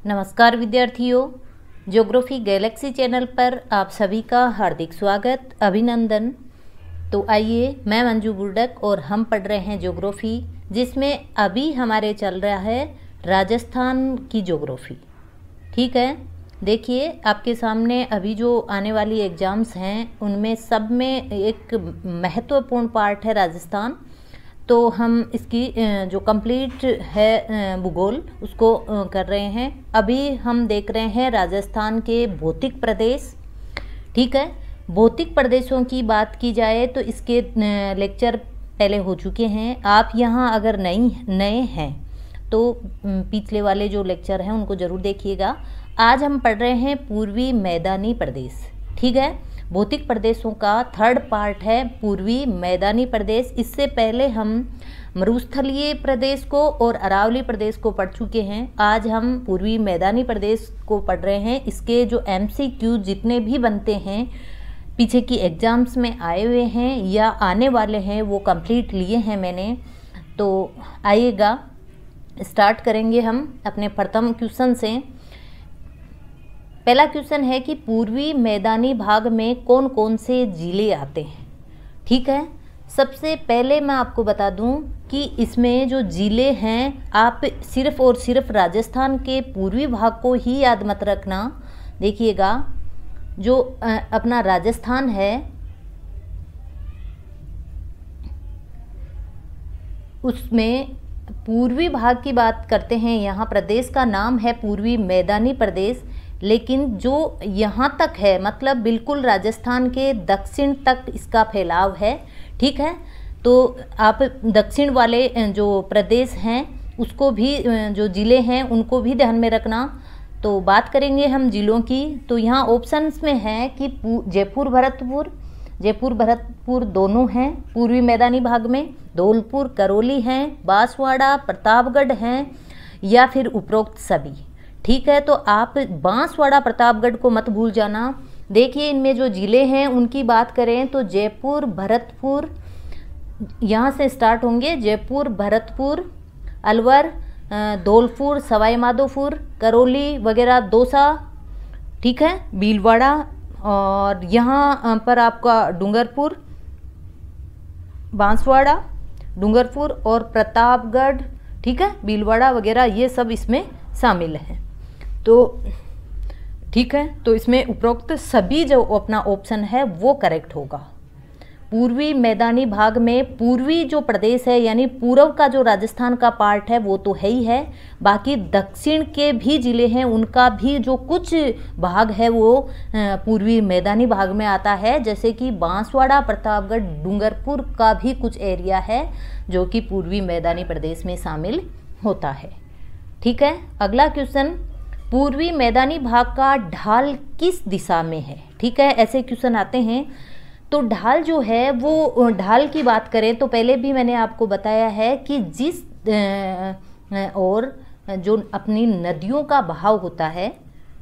नमस्कार विद्यार्थियों, geography Galaxy channel पर आप सभी का हार्दिक स्वागत, अभिनंदन। तो आइए, मैं मंजू बुर्डक और हम पढ़ रहे हैं ज्योग्राफी, जिसमें अभी हमारे चल रहा है राजस्थान की ज्योग्राफी। ठीक है, देखिए आपके सामने अभी जो आने वाली एग्ज़ाम्स हैं उनमें सब में एक महत्वपूर्ण पार्ट है राजस्थान। तो हम इसकी जो कंप्लीट है भूगोल उसको कर रहे हैं। अभी हम देख रहे हैं राजस्थान के भौतिक प्रदेश। ठीक है, भौतिक प्रदेशों की बात की जाए तो इसके लेक्चर पहले हो चुके हैं। आप यहाँ अगर नए हैं तो पिछले वाले जो लेक्चर हैं उनको ज़रूर देखिएगा। आज हम पढ़ रहे हैं पूर्वी मैदानी प्रदेश। ठीक है, भौतिक प्रदेशों का थर्ड पार्ट है पूर्वी मैदानी प्रदेश। इससे पहले हम मरुस्थलीय प्रदेश को और अरावली प्रदेश को पढ़ चुके हैं। आज हम पूर्वी मैदानी प्रदेश को पढ़ रहे हैं। इसके जो MCQ जितने भी बनते हैं पीछे की एग्ज़ाम्स में आए हुए हैं या आने वाले हैं वो कंप्लीट लिए हैं मैंने। तो आइएगा, स्टार्ट करेंगे हम अपने प्रथम क्वेश्चन से। पहला क्वेश्चन है कि पूर्वी मैदानी भाग में कौन कौन से जिले आते हैं। ठीक है, सबसे पहले मैं आपको बता दूं कि इसमें जो जिले हैं आप सिर्फ और सिर्फ राजस्थान के पूर्वी भाग को ही याद मत रखना। देखिएगा, जो अपना राजस्थान है उसमें पूर्वी भाग की बात करते हैं। यहाँ प्रदेश का नाम है पूर्वी मैदानी प्रदेश, लेकिन जो यहाँ तक है मतलब बिल्कुल राजस्थान के दक्षिण तक इसका फैलाव है। ठीक है, तो आप दक्षिण वाले जो प्रदेश हैं उसको भी, जो ज़िले हैं उनको भी ध्यान में रखना। तो बात करेंगे हम ज़िलों की। तो यहाँ ऑप्शंस में है कि जयपुर भरतपुर दोनों हैं पूर्वी मैदानी भाग में, धौलपुर करौली हैं, बांसवाड़ा प्रतापगढ़ हैं या फिर उपरोक्त सभी। ठीक है, तो आप बांसवाड़ा प्रतापगढ़ को मत भूल जाना। देखिए, इनमें जो ज़िले हैं उनकी बात करें तो जयपुर भरतपुर यहाँ से स्टार्ट होंगे। जयपुर भरतपुर, अलवर, धौलपुर, सवाई माधोपुर, करौली वगैरह, दौसा, ठीक है, भीलवाड़ा, और यहाँ पर आपका डूंगरपुर, बांसवाड़ा, डूंगरपुर और प्रतापगढ़, ठीक है, भीलवाड़ा वगैरह ये सब इसमें शामिल हैं। तो ठीक है, तो इसमें उपरोक्त सभी जो अपना ऑप्शन है वो करेक्ट होगा। पूर्वी मैदानी भाग में पूर्वी जो प्रदेश है यानी पूर्व का जो राजस्थान का पार्ट है वो तो है ही है, बाकी दक्षिण के भी ज़िले हैं उनका भी जो कुछ भाग है वो पूर्वी मैदानी भाग में आता है। जैसे कि बांसवाड़ा, प्रतापगढ़, डूंगरपुर का भी कुछ एरिया है जो कि पूर्वी मैदानी प्रदेश में शामिल होता है। ठीक है, अगला क्वेश्चन, पूर्वी मैदानी भाग का ढाल किस दिशा में है। ठीक है, ऐसे क्वेश्चन आते हैं। तो ढाल जो है वो, ढाल की बात करें तो पहले भी मैंने आपको बताया है कि जिस और जो अपनी नदियों का बहाव होता है,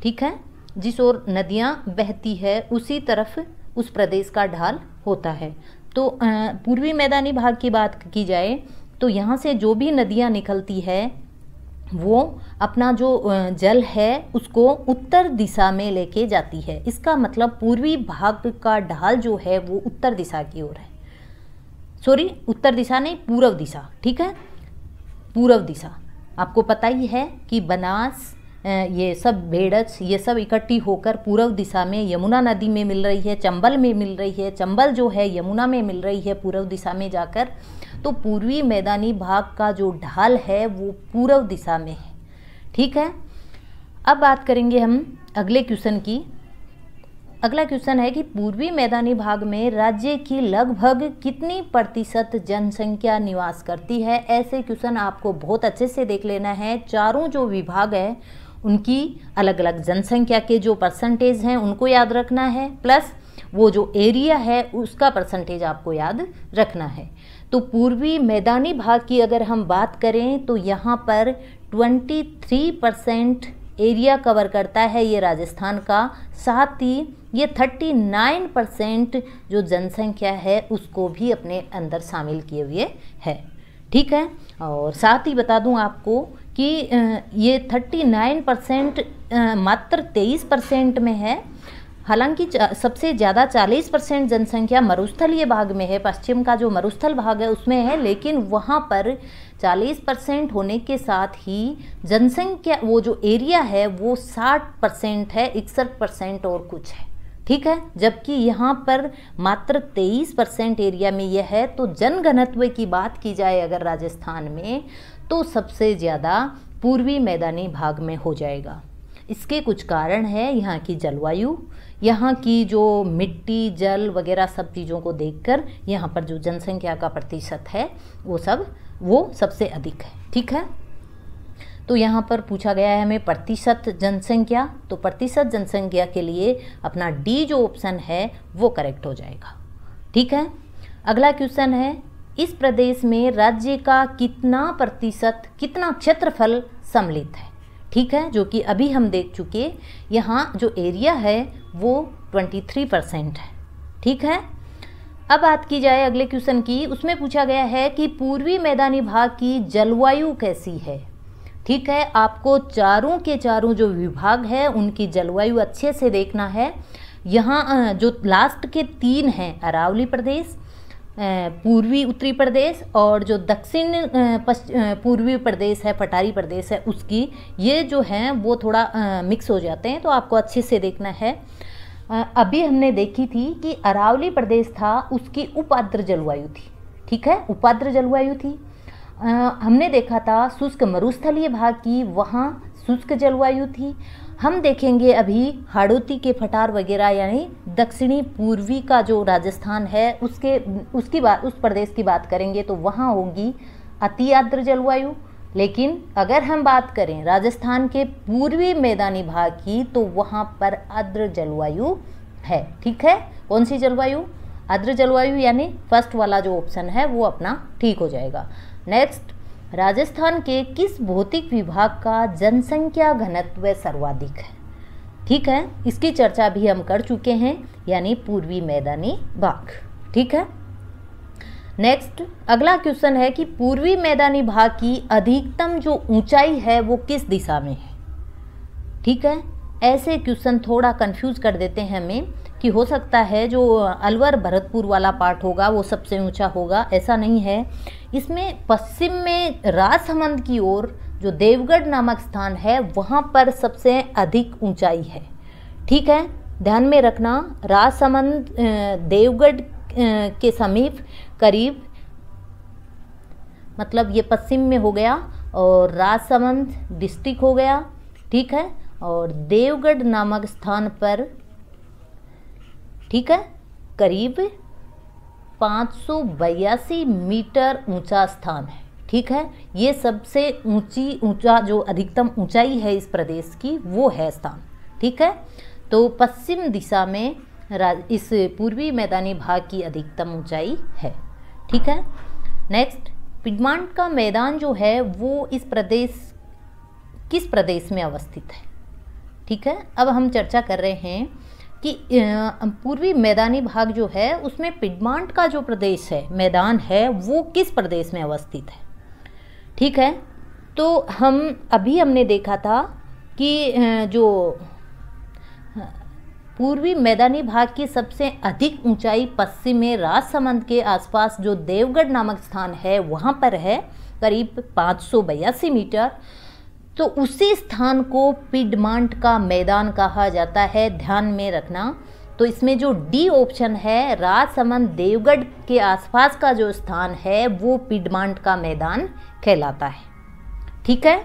ठीक है, जिस ओर नदियाँ बहती है उसी तरफ उस प्रदेश का ढाल होता है। तो पूर्वी मैदानी भाग की बात की जाए तो यहाँ से जो भी नदियाँ निकलती है वो अपना जो जल है उसको उत्तर दिशा में लेके जाती है। इसका मतलब पूर्वी भाग का ढाल जो है वो उत्तर दिशा की ओर है। सॉरी, उत्तर दिशा नहीं, पूर्व दिशा। ठीक है, पूर्व दिशा। आपको पता ही है कि बनास, ये सब भेड़च, ये सब इकट्ठी होकर पूर्व दिशा में यमुना नदी में मिल रही है, चंबल में मिल रही है, चंबल जो है यमुना में मिल रही है पूर्व दिशा में जाकर। तो पूर्वी मैदानी भाग का जो ढाल है वो पूर्व दिशा में है। ठीक है, अब बात करेंगे हम अगले क्वेश्चन की। अगला क्वेश्चन है कि पूर्वी मैदानी भाग में राज्य की लगभग कितनी प्रतिशत जनसंख्या निवास करती है। ऐसे क्वेश्चन आपको बहुत अच्छे से देख लेना है। चारों जो विभाग है उनकी अलग अलग जनसंख्या के जो परसेंटेज हैं उनको याद रखना है, प्लस वो जो एरिया है उसका परसेंटेज आपको याद रखना है। तो पूर्वी मैदानी भाग की अगर हम बात करें तो यहाँ पर 23% एरिया कवर करता है ये राजस्थान का। साथ ही ये 39% जो जनसंख्या है उसको भी अपने अंदर शामिल किए हुए है। ठीक है, और साथ ही बता दूं आपको कि ये 39% मात्र 23% में है। हालांकि सबसे ज़्यादा 40% जनसंख्या मरुस्थलीय भाग में है, पश्चिम का जो मरुस्थल भाग है उसमें है, लेकिन वहाँ पर 40% होने के साथ ही जनसंख्या वो जो एरिया है वो 60% है, 61% और कुछ है, ठीक है। जबकि यहाँ पर मात्र 23% एरिया में यह है। तो जनघनत्व की बात की जाए अगर राजस्थान में, तो सबसे ज़्यादा पूर्वी मैदानी भाग में हो जाएगा। इसके कुछ कारण है, यहाँ की जलवायु, यहाँ की जो मिट्टी, जल वगैरह सब चीज़ों को देखकर यहाँ पर जो जनसंख्या का प्रतिशत है वो सबसे अधिक है, ठीक है। तो यहाँ पर पूछा गया है हमें प्रतिशत जनसंख्या, तो प्रतिशत जनसंख्या के लिए अपना डी जो ऑप्शन है वो करेक्ट हो जाएगा, ठीक है। अगला क्वेश्चन है, इस प्रदेश में राज्य का कितना प्रतिशत, कितना क्षेत्रफल सम्मिलित है, ठीक है, जो कि अभी हम देख चुके। यहाँ जो एरिया है वो 23% है, ठीक है। अब बात की जाए अगले क्वेश्चन की, उसमें पूछा गया है कि पूर्वी मैदानी भाग की जलवायु कैसी है, ठीक है। आपको चारों के चारों जो विभाग है उनकी जलवायु अच्छे से देखना है। यहाँ जो लास्ट के 3 हैं, अरावली प्रदेश, पूर्वी उत्तरी प्रदेश और जो दक्षिण पूर्वी प्रदेश है, पठारी प्रदेश है, उसकी ये जो हैं वो थोड़ा मिक्स हो जाते हैं, तो आपको अच्छे से देखना है। अभी हमने देखी थी कि अरावली प्रदेश था, उसकी उपाद्र जलवायु थी, ठीक है, उपाद्र जलवायु थी। हमने देखा था शुष्क मरुस्थलीय भाग की, वहाँ शुष्क जलवायु थी। हम देखेंगे अभी हाड़ौती के पठार वगैरह यानी दक्षिणी पूर्वी का जो राजस्थान है उस प्रदेश की बात करेंगे तो वहाँ होगी अति आर्द्र जलवायु। लेकिन अगर हम बात करें राजस्थान के पूर्वी मैदानी भाग की तो वहाँ पर आर्द्र जलवायु है, ठीक है। कौन सी जलवायु? आर्द्र जलवायु, यानी फर्स्ट वाला जो ऑप्शन है वो अपना ठीक हो जाएगा। नेक्स्ट, राजस्थान के किस भौतिक विभाग का जनसंख्या घनत्व सर्वाधिक है, ठीक है। इसकी चर्चा भी हम कर चुके हैं, यानी पूर्वी मैदानी भाग, ठीक है। नेक्स्ट, अगला क्वेश्चन है कि पूर्वी मैदानी भाग की अधिकतम जो ऊंचाई है वो किस दिशा में है, ठीक है। ऐसे क्वेश्चन थोड़ा कंफ्यूज कर देते हैं हमें कि हो सकता है जो अलवर भरतपुर वाला पार्ट होगा वो सबसे ऊंचा होगा, ऐसा नहीं है। इसमें पश्चिम में राजसमंद की ओर जो देवगढ़ नामक स्थान है वहाँ पर सबसे अधिक ऊंचाई है, ठीक है, ध्यान में रखना। राजसमंद देवगढ़ के समीप करीब, मतलब ये पश्चिम में हो गया और राजसमंद डिस्ट्रिक्ट हो गया, ठीक है, और देवगढ़ नामक स्थान पर, ठीक है, करीब 582 मीटर ऊंचा स्थान है, ठीक है। ये सबसे ऊंचा जो अधिकतम ऊंचाई है इस प्रदेश की वो है स्थान, ठीक है। तो पश्चिम दिशा में इस पूर्वी मैदानी भाग की अधिकतम ऊंचाई है, ठीक है। नेक्स्ट, पिडमांट का मैदान जो है वो इस प्रदेश किस प्रदेश में अवस्थित है, ठीक है। अब हम चर्चा कर रहे हैं कि पूर्वी मैदानी भाग जो है उसमें पिडमांट का जो प्रदेश है, मैदान है, वो किस प्रदेश में अवस्थित है, ठीक है। तो हमने देखा था कि जो पूर्वी मैदानी भाग की सबसे अधिक ऊंचाई पश्चिम में राजसमंद के आसपास जो देवगढ़ नामक स्थान है वहाँ पर है, करीब 582 मीटर। तो उसी स्थान को पिडमांट का मैदान कहा जाता है, ध्यान में रखना। तो इसमें जो डी ऑप्शन है, राजसमंद देवगढ़ के आसपास का जो स्थान है वो पिडमांट का मैदान कहलाता है, ठीक है।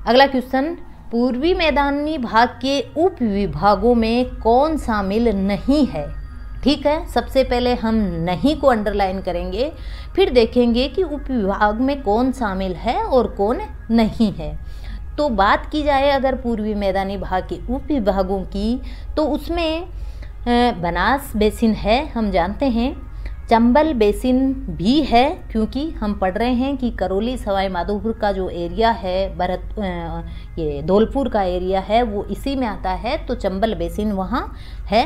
अगला क्वेश्चन, पूर्वी मैदानी भाग के उप विभागों में कौन शामिल नहीं है, ठीक है। सबसे पहले हम नहीं को अंडरलाइन करेंगे, फिर देखेंगे कि उप विभाग में कौन शामिल है और कौन नहीं है। तो बात की जाए अगर पूर्वी मैदानी भाग के उप विभागों की, तो उसमें बनास बेसिन है, हम जानते हैं। चंबल बेसिन भी है, क्योंकि हम पढ़ रहे हैं कि करौली सवाई माधोपुर का जो एरिया है, ये धौलपुर का एरिया है, वो इसी में आता है, तो चंबल बेसिन वहाँ है।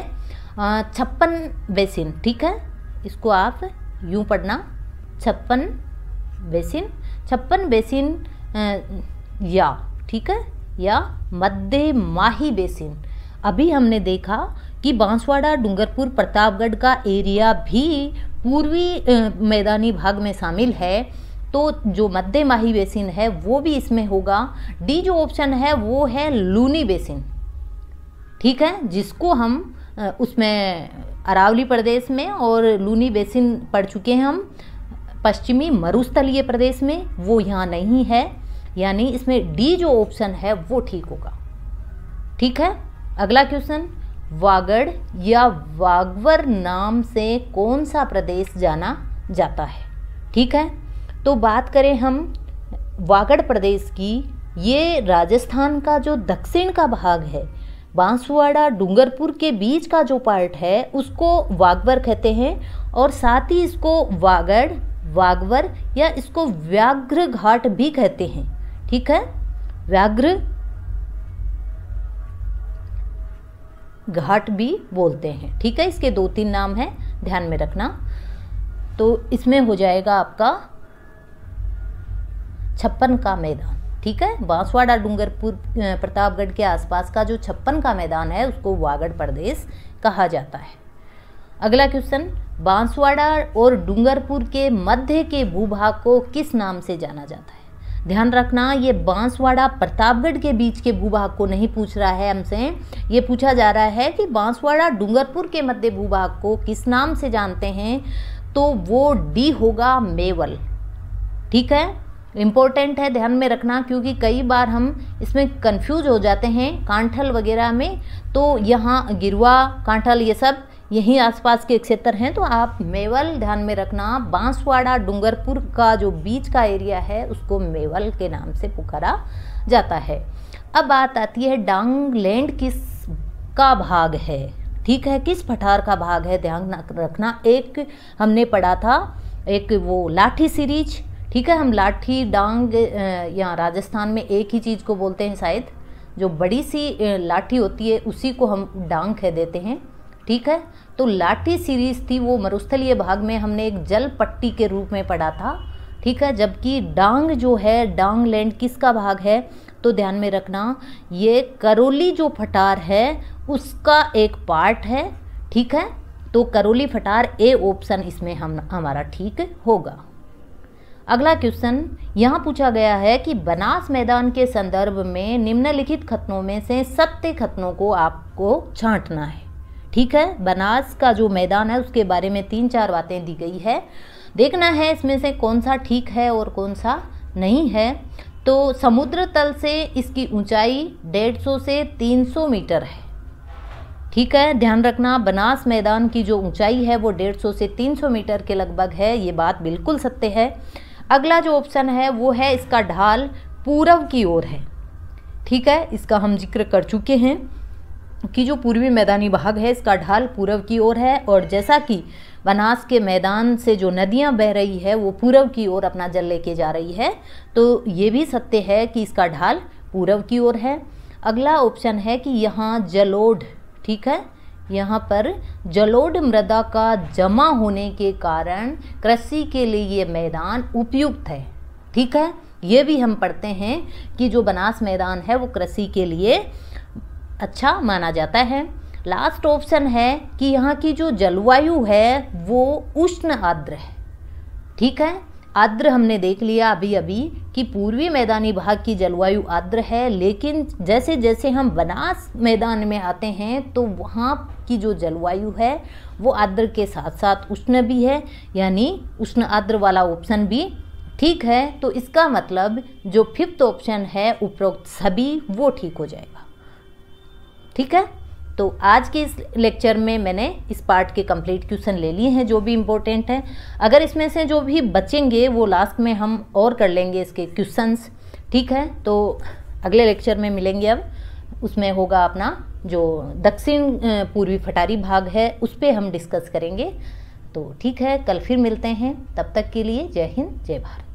56 बेसिन, ठीक है, इसको आप यूँ पढ़ना, 56 बेसिन या, ठीक है, या मध्य माही बेसिन। अभी हमने देखा कि बांसवाड़ा, डूंगरपुर, प्रतापगढ़ का एरिया भी पूर्वी मैदानी भाग में शामिल है, तो जो मध्य माही बेसिन है वो भी इसमें होगा। डी जो ऑप्शन है वो है लूनी बेसिन, ठीक है, जिसको हम उसमें अरावली प्रदेश में और लूनी बेसिन पढ़ चुके हैं हम पश्चिमी मरुस्थलीय प्रदेश में, वो यहाँ नहीं है, यानी इसमें डी जो ऑप्शन है वो ठीक होगा। ठीक है, अगला क्वेश्चन, वागड़ या वागवर नाम से कौन सा प्रदेश जाना जाता है? ठीक है, तो बात करें हम वागड़ प्रदेश की, ये राजस्थान का जो दक्षिण का भाग है, बांसवाड़ा डूंगरपुर के बीच का जो पार्ट है उसको वागवर कहते हैं, और साथ ही इसको वागड़, वागवर या इसको व्याघ्र घाट भी कहते हैं। ठीक है, व्याघ्र घाट भी बोलते हैं। ठीक है, इसके 2-3 नाम हैं, ध्यान में रखना। तो इसमें हो जाएगा आपका 56 का मैदान। ठीक है, बांसवाड़ा डूंगरपुर प्रतापगढ़ के आसपास का जो 56 का मैदान है उसको वागड़ प्रदेश कहा जाता है। अगला क्वेश्चन, बांसवाड़ा और डूंगरपुर के मध्य के भूभाग को किस नाम से जाना जाता है? ध्यान रखना, ये बांसवाड़ा प्रतापगढ़ के बीच के भूभाग को नहीं पूछ रहा है हमसे, ये पूछा जा रहा है कि बांसवाड़ा डूंगरपुर के मध्य भूभाग को किस नाम से जानते हैं, तो वो डी होगा, मेवल। ठीक है, इम्पोर्टेंट है, ध्यान में रखना, क्योंकि कई बार हम इसमें कंफ्यूज हो जाते हैं कांठल वगैरह में, तो यहाँ गिरवा, कांठल ये सब यहीं आसपास के क्षेत्र हैं, तो आप मेवल ध्यान में रखना। बांसवाड़ा डूंगरपुर का जो बीच का एरिया है उसको मेवल के नाम से पुकारा जाता है। अब बात आती है डांग लैंड किस का भाग है? ठीक है, किस पठार का भाग है, ध्यान रखना। एक हमने पढ़ा था, एक वो लाठी सीरीज। ठीक है, हम लाठी डांग यहाँ राजस्थान में एक ही चीज़ को बोलते हैं शायद, जो बड़ी सी लाठी होती है उसी को हम डांग कह देते हैं। ठीक है, तो लाठी सीरीज थी, वो मरुस्थलीय भाग में हमने एक जल पट्टी के रूप में पढ़ा था। ठीक है, जबकि डांग जो है, डांग लैंड किसका भाग है, तो ध्यान में रखना, ये करौली जो पठार है उसका एक पार्ट है। ठीक है, तो करौली पठार ए ऑप्शन इसमें हमारा ठीक होगा। अगला क्वेश्चन यहाँ पूछा गया है कि बनास मैदान के संदर्भ में निम्नलिखित कथनों में से सत्य कथनों को आपको छांटना है। ठीक है, बनास का जो मैदान है उसके बारे में 3-4 बातें दी गई है, देखना है इसमें से कौन सा ठीक है और कौन सा नहीं है। तो समुद्र तल से इसकी ऊंचाई 150 से 300 मीटर है। ठीक है, ध्यान रखना, बनास मैदान की जो ऊंचाई है वो 150 से 300 मीटर के लगभग है, ये बात बिल्कुल सत्य है। अगला जो ऑप्शन है वो है इसका ढाल पूर्व की ओर है। ठीक है, इसका हम जिक्र कर चुके हैं कि जो पूर्वी मैदानी भाग है इसका ढाल पूर्व की ओर है, और जैसा कि बनास के मैदान से जो नदियां बह रही है वो पूर्व की ओर अपना जल लेके जा रही है, तो ये भी सत्य है कि इसका ढाल पूर्व की ओर है। अगला ऑप्शन है कि यहाँ जलोढ़, ठीक है, यहाँ पर जलोढ़ मृदा का जमा होने के कारण कृषि के लिए ये मैदान उपयुक्त है। ठीक है, ये भी हम पढ़ते हैं कि जो बनास मैदान है वो कृषि के लिए अच्छा माना जाता है। लास्ट ऑप्शन है कि यहाँ की जो जलवायु है वो उष्ण आर्द्र है। ठीक है, आर्द्र हमने देख लिया अभी अभी कि पूर्वी मैदानी भाग की जलवायु आर्द्र है, लेकिन जैसे जैसे हम बनास मैदान में आते हैं तो वहाँ की जो जलवायु है वो आर्द्र के साथ साथ उष्ण भी है, यानी उष्ण आर्द्र वाला ऑप्शन भी ठीक है। तो इसका मतलब जो 5th ऑप्शन है उपरोक्त सभी वो ठीक हो जाएगा। ठीक है, तो आज के इस लेक्चर में मैंने इस पार्ट के कंप्लीट क्वेश्चन ले लिए हैं जो भी इम्पोर्टेंट हैं। अगर इसमें से जो भी बचेंगे वो लास्ट में हम और कर लेंगे इसके क्वेश्चंस। ठीक है, तो अगले लेक्चर में मिलेंगे। अब उसमें होगा अपना जो दक्षिण पूर्वी पठारी भाग है उस पर हम डिस्कस करेंगे। तो ठीक है, कल फिर मिलते हैं, तब तक के लिए जय हिंद जय भारत।